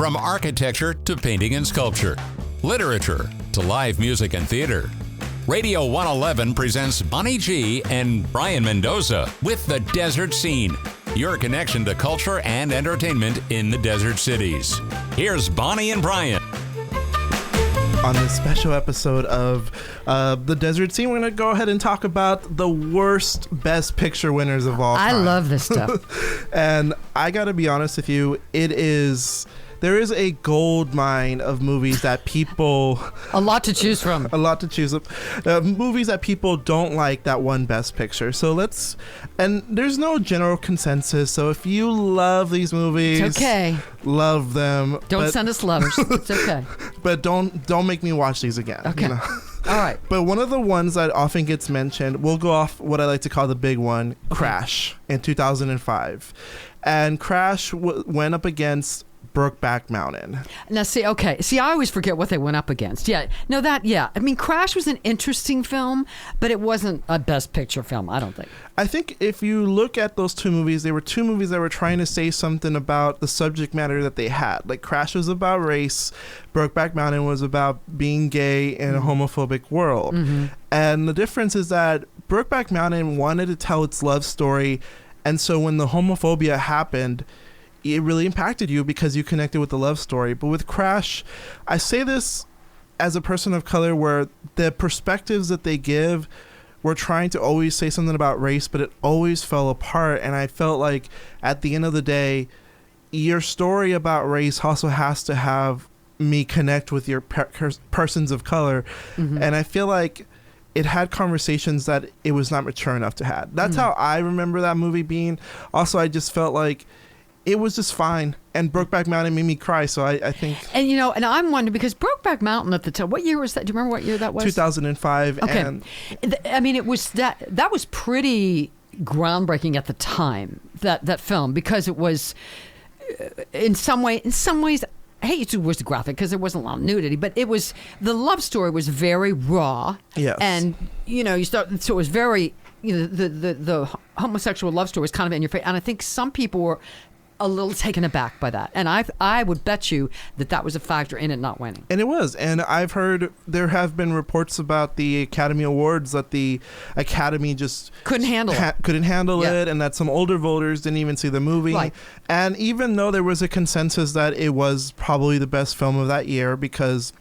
From architecture to painting and sculpture, literature to live music and theater, Radio 111 presents Bonnie G and Brayan Mendoza with The Desert Scene, your connection to culture and entertainment in the desert cities. Here's Bonnie and Brayan. On this special episode of The Desert Scene, we're going to go ahead and talk about the worst Best Picture winners of all time. I love this stuff. And I got to be honest with you, there is a gold mine of movies that people... A lot to choose from. Movies that people don't like that won Best Picture. And there's no general consensus. So if you love these movies... It's okay. Love them. Don't send us letters. It's okay. But don't make me watch these again. Okay. You know? All right. But one of the ones that often gets mentioned, we'll go off what I like to call the big one, Crash, in 2005. And Crash went up against Brokeback Mountain. Now, I always forget what they went up against. I mean, Crash was an interesting film, but it wasn't a Best Picture film, I don't think. I think if you look at those two movies, they were two movies that were trying to say something about the subject matter that they had. Like, Crash was about race, Brokeback Mountain was about being gay in a homophobic world. Mm-hmm. And the difference is that Brokeback Mountain wanted to tell its love story, and so when the homophobia happened, it really impacted you because you connected with the love story. But with Crash, I say this as a person of color, where the perspectives that they give were trying to always say something about race, but it always fell apart. And I felt like at the end of the day, your story about race also has to have me connect with your persons of color. Mm-hmm. And I feel like it had conversations that it was not mature enough to have. That's how I remember that movie being. Also, I just felt like it was just fine. And Brokeback Mountain made me cry, so I think... And, and I'm wondering, because Brokeback Mountain at the time, what year was that? Do you remember what year that was? 2005. Okay. And I mean, it was that was pretty groundbreaking at the time, that film, because it was, in some ways, I hate to use the word graphic because there wasn't a lot of nudity, but the love story was very raw. Yes. And, so it was very, the homosexual love story was kind of in your face. And I think some people were a little taken aback by that. And I would bet you that was a factor in it not winning. And it was. And I've heard there have been reports about the Academy Awards that the Academy just couldn't handle it, and that some older voters didn't even see the movie. Right. And even though there was a consensus that it was probably the best film of that year, because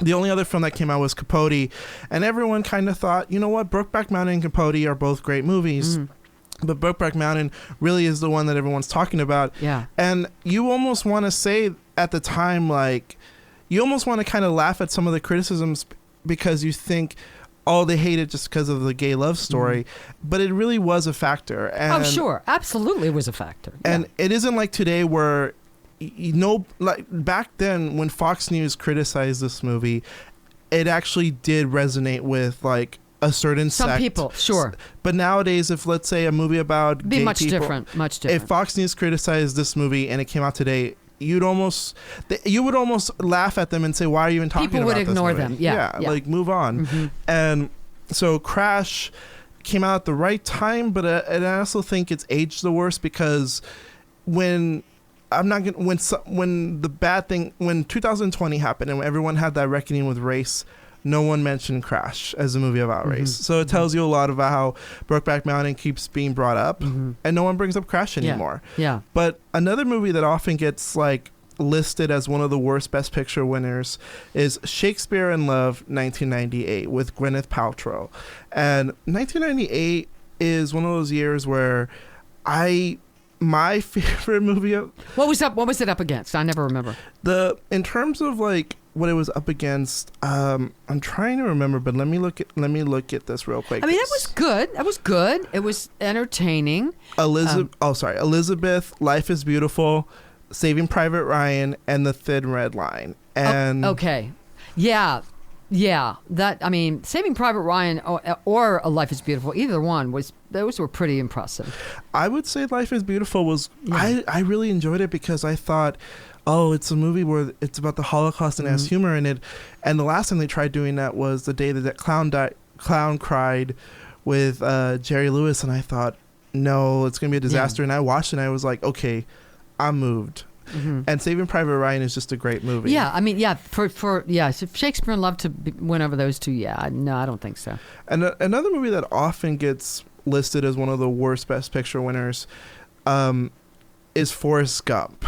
the only other film that came out was Capote, and everyone kind of thought, you know what, Brokeback Mountain and Capote are both great movies. But Brokeback Mountain really is the one that everyone's talking about. Yeah. And you almost want to say at the time, like, you almost want to kind of laugh at some of the criticisms because you think, oh, they hate it just because of the gay love story. But it really was a factor. And, sure. Absolutely it was a factor. And it isn't like today where, like back then when Fox News criticized this movie, it actually did resonate with, like, a certain some sect. People, sure. But nowadays, if let's say a movie about be gay much people, different. If Fox News criticized this movie and it came out today, you would almost laugh at them and say, "Why are you even talking about this?" People would ignore them. Yeah, like move on. Mm-hmm. And so Crash came out at the right time, but and I also think it's aged the worst because when 2020 happened and everyone had that reckoning with race, no one mentioned Crash as a movie about race. So it tells you a lot about how Brokeback Mountain keeps being brought up and no one brings up Crash anymore. Yeah. But another movie that often gets like listed as one of the worst Best Picture winners is Shakespeare in Love 1998 with Gwyneth Paltrow. And 1998 is one of those years where my favorite movie. What was it up against? I never remember. In terms of like what it was up against, I'm trying to remember, but let me look at this real quick. I mean, that was good. It was entertaining. Elizabeth, Life is Beautiful, Saving Private Ryan, and The Thin Red Line. And okay, yeah. That, I mean, Saving Private Ryan or A Life is Beautiful, either one those were pretty impressive. I would say Life is Beautiful was. Yeah. I really enjoyed it because I thought, oh, it's a movie where it's about the Holocaust and has humor in it. And the last time they tried doing that was the day that clown cried with Jerry Lewis, and I thought, no, it's gonna be a disaster. And I watched it and I was like, okay, I'm moved. And Saving Private Ryan is just a great movie. Yeah, I mean, yeah, if Shakespeare in Love to win over those two, no, I don't think so. And another movie that often gets listed as one of the worst Best Picture winners is Forrest Gump.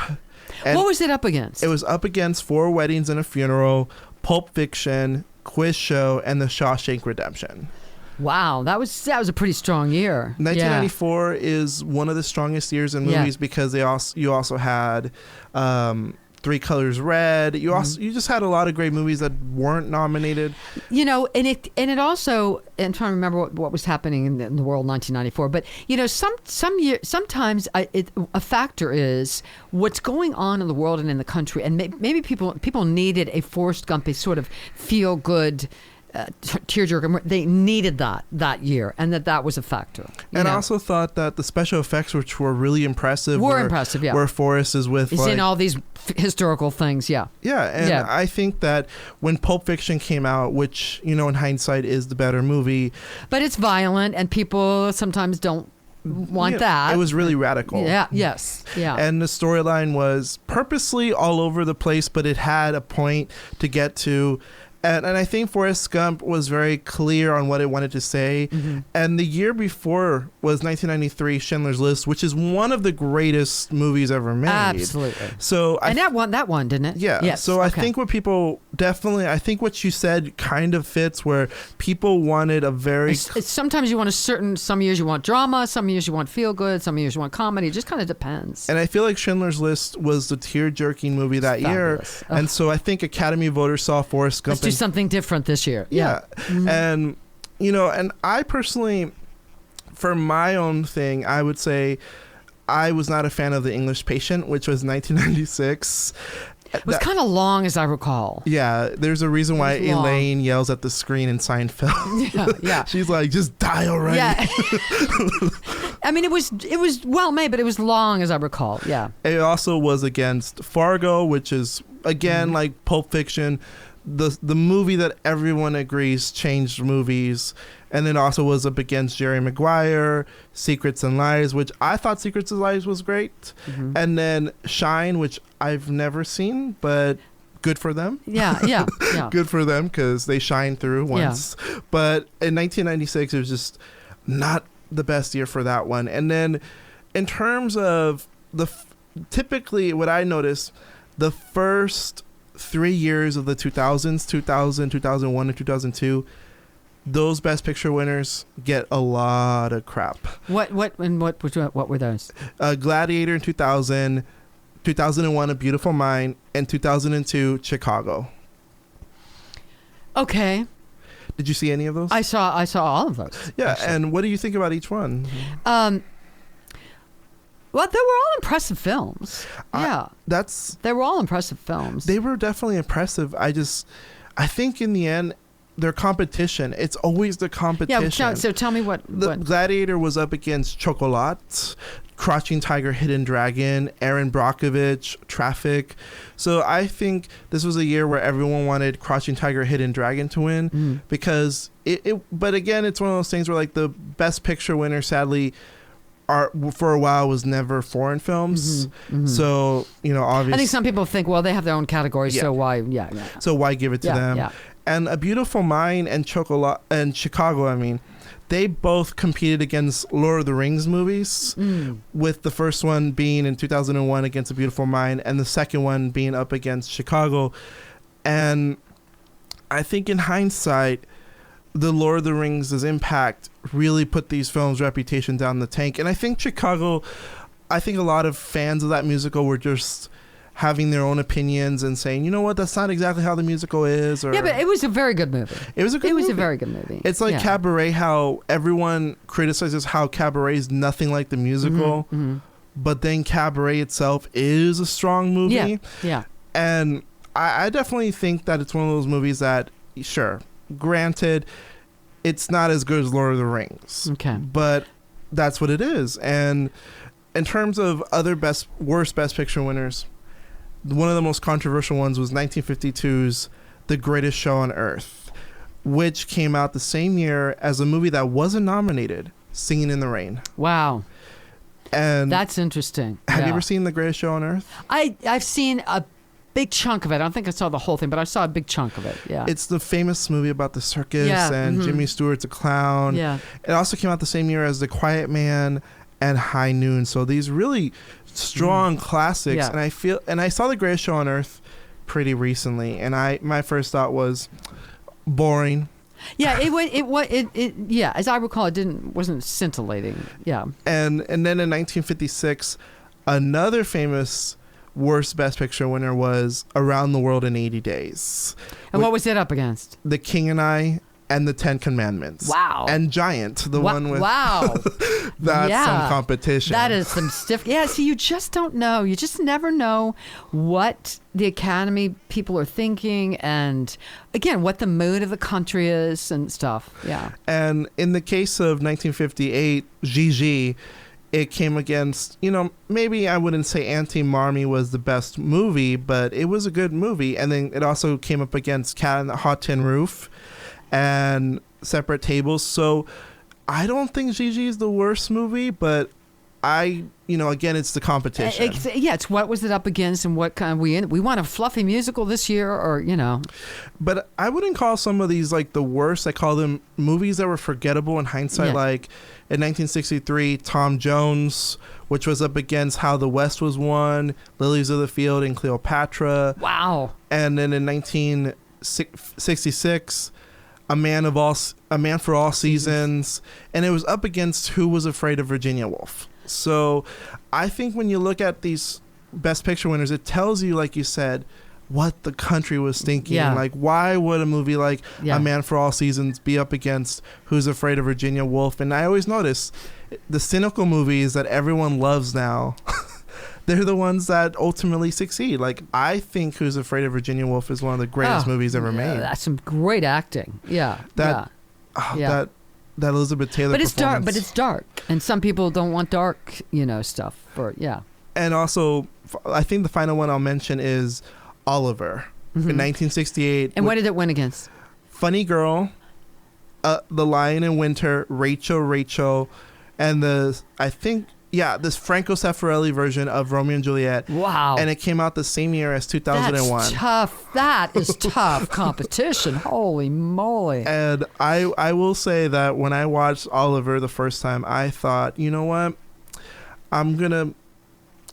And what was it up against? It was up against Four Weddings and a Funeral, Pulp Fiction, Quiz Show, and The Shawshank Redemption. Wow, that was a pretty strong year. 1994 is one of the strongest years in movies because you also had Three Colors Red. You just had a lot of great movies that weren't nominated. You know, and it also, I'm trying to remember what was happening in the world in 1994. But you know, sometimes a factor is what's going on in the world and in the country, and maybe people needed a Forrest Gump, a sort of feel good. Tearjerker. They needed that year, and that was a factor. And I also thought that the special effects, which were really impressive, yeah. Where Forrest is with, he's in all these historical things, yeah. I think that when Pulp Fiction came out, which in hindsight is the better movie, but it's violent, and people sometimes don't want that. It was really radical. Yeah. And the storyline was purposely all over the place, but it had a point to get to. And I think Forrest Gump was very clear on what it wanted to say. And the year before was 1993, Schindler's List, which is one of the greatest movies ever made. Absolutely. So that won, didn't it? Yeah. Yes. So I think I think what you said kind of fits, where people wanted a very... Sometimes you want some years you want drama, some years you want feel good, some years you want comedy. It just kind of depends. And I feel like Schindler's List was the tear-jerking movie that year. And so I think Academy voters saw Forrest Gump... Let's do something different this year. Yeah. And, and I personally, for my own thing, I would say I was not a fan of The English Patient, which was 1996. It was kind of long, as I recall. Yeah, there's a reason why Elaine yells at the screen in Seinfeld. Yeah. She's like, just die already. Yeah. I mean, it was well made, but it was long, as I recall. Yeah. It also was against Fargo, which is, again, like Pulp Fiction, the movie that everyone agrees changed movies. And then also was up against Jerry Maguire, Secrets and Lies, which I thought Secrets and Lies was great. And then Shine, which I've never seen, but good for them. Yeah. Good for them, because they shine through once. Yeah. But in 1996, it was just not the best year for that one. And then in terms of typically what I noticed, the first 3 years of the 2000s, 2000, 2001, and 2002, those Best Picture winners get a lot of crap. What were those? Gladiator in 2000, 2001, A Beautiful Mind, and 2002, Chicago. Okay. Did you see any of those? I saw all of those. Yeah, actually. And what do you think about each one? Well, they were all impressive films. Yeah. They were all impressive films. They were definitely impressive. I think in the end, their competition, it's always the competition. Yeah, so tell me what... Gladiator was up against Chocolat, Crouching Tiger, Hidden Dragon, Aaron Brockovich, Traffic. So I think this was a year where everyone wanted Crouching Tiger, Hidden Dragon to win because but again, it's one of those things where like the Best Picture winner, sadly, for a while was never foreign films. So, obviously... I think some people think, well, they have their own categories, so why... Yeah. So why give it to them? Yeah. And A Beautiful Mind and Chicago, they both competed against Lord of the Rings movies, with the first one being in 2001 against A Beautiful Mind, and the second one being up against Chicago. And I think in hindsight, the Lord of the Rings' impact really put these films' reputation down the tank. And I think Chicago, I think a lot of fans of that musical were just having their own opinions and saying, you know what, that's not exactly how the musical is. Or, yeah, but it was a very good movie. It was a very good movie. It's like Cabaret, how everyone criticizes how Cabaret is nothing like the musical, but then Cabaret itself is a strong movie. Yeah. And I definitely think that it's one of those movies that, sure, granted, it's not as good as Lord of the Rings. Okay. But that's what it is. And in terms of other worst Best Picture winners, one of the most controversial ones was 1952's The Greatest Show on Earth, which came out the same year as a movie that wasn't nominated, Singing in the Rain. Wow. And That's interesting. have you Yeah. ever seen The Greatest Show on Earth? I've seen a big chunk of it. I don't think I saw the whole thing, but I saw a big chunk of it. Yeah. It's the famous movie about the circus Yeah, and mhm. Jimmy Stewart's a clown. Yeah. It also came out the same year as The Quiet Man and High Noon. So these really strong classics. Yeah. And I saw The Greatest Show on Earth pretty recently, and my first thought was boring. Yeah, yeah, as I recall, wasn't scintillating. Yeah. And then in 1956, another famous worst Best Picture winner was Around the World in 80 Days. And what was it up against? The King and I and the Ten Commandments. Wow. And Giant, the one with Wow. that's some competition. That is some stiff. Yeah, see, you just don't know. You just never know what the Academy people are thinking, and again, what the mood of the country is and stuff. Yeah. And in the case of 1958, Gigi, it came against, maybe I wouldn't say Anti-Marmy was the best movie, but it was a good movie. And then it also came up against Cat on the Hot Tin Roof and Separate Tables. So I don't think Gigi is the worst movie, but again, it's the competition. It's what was it up against, and what kind we want a fluffy musical this year, or But I wouldn't call some of these like the worst. I call them movies that were forgettable in hindsight. Yeah. Like in 1963, Tom Jones, which was up against How the West Was Won, Lilies of the Field, and Cleopatra. Wow. And then in 1966, A Man for All Seasons, and it was up against Who Was Afraid of Virginia Woolf. So I think when you look at these Best Picture winners, it tells you, like you said, what the country was thinking. Yeah. Like, why would a movie like Yeah. A Man for All Seasons be up against Who's Afraid of Virginia Woolf? And I always notice the cynical movies that everyone loves now, they're the ones that ultimately succeed. Like, I think Who's Afraid of Virginia Woolf is one of the greatest movies ever made. That's some great acting. Yeah. That Elizabeth Taylor But it's dark. performance. But it's dark, and some people don't want dark, stuff. And also, I think the final one I'll mention is Oliver in 1968. And what did it win against? Funny Girl, The Lion in Winter, Rachel, and this Franco Zeffirelli version of Romeo and Juliet. Wow. And it came out the same year as 2001. That's tough. That is tough competition. Holy moly. And I will say that when I watched Oliver the first time, I thought, you know what?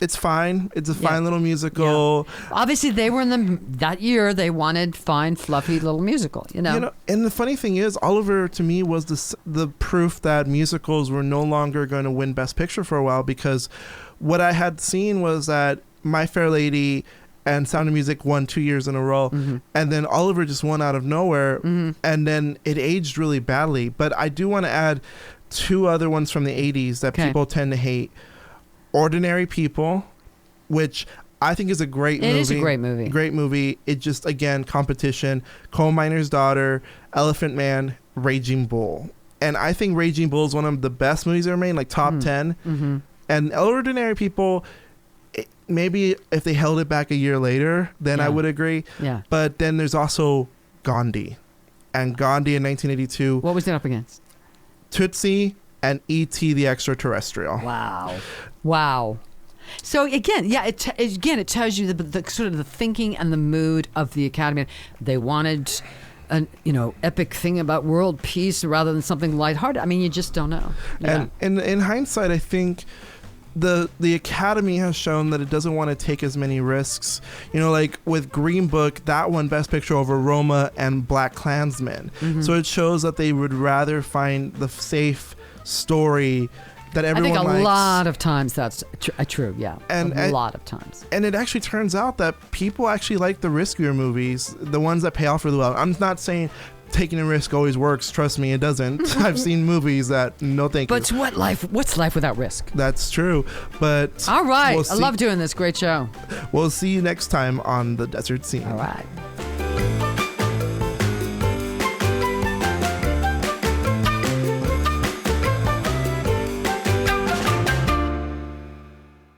It's fine. It's a fine little musical. Yeah. Obviously, they were that year. They wanted fine, fluffy little musical. And the funny thing is, Oliver to me was the proof that musicals were no longer going to win Best Picture for a while, because what I had seen was that My Fair Lady and Sound of Music won 2 years in a row, and then Oliver just won out of nowhere, and then it aged really badly. But I do want to add two other ones from the 80s that people tend to hate. Ordinary People, which I think is a great movie. It is a great movie. Great movie. It just, again, competition. Coal Miner's Daughter, Elephant Man, Raging Bull. And I think Raging Bull is one of the best movies ever made, like top 10. Mm-hmm. And Ordinary People, maybe if they held it back a year later, then I would agree. Yeah. But then there's also Gandhi. And Gandhi in 1982. What was it up against? Tootsie and E.T. the Extraterrestrial. Wow. So again, it tells you the sort of the thinking and the mood of the Academy. They wanted an epic thing about world peace rather than something lighthearted. I mean, you just don't know. Yeah. And in hindsight, I think the Academy has shown that it doesn't want to take as many risks. Like with Green Book, that won Best Picture over Roma and Black Klansman. So it shows that they would rather find the safe story that everyone likes. I think a lot of times that's true, yeah. And a lot of times. And it actually turns out that people actually like the riskier movies, the ones that pay off really well. I'm not saying taking a risk always works. Trust me, it doesn't. I've seen movies that no thank you. But what's life without risk? That's true. But all right. I love doing this. Great show. We'll see you next time on The Desert Scene. All right.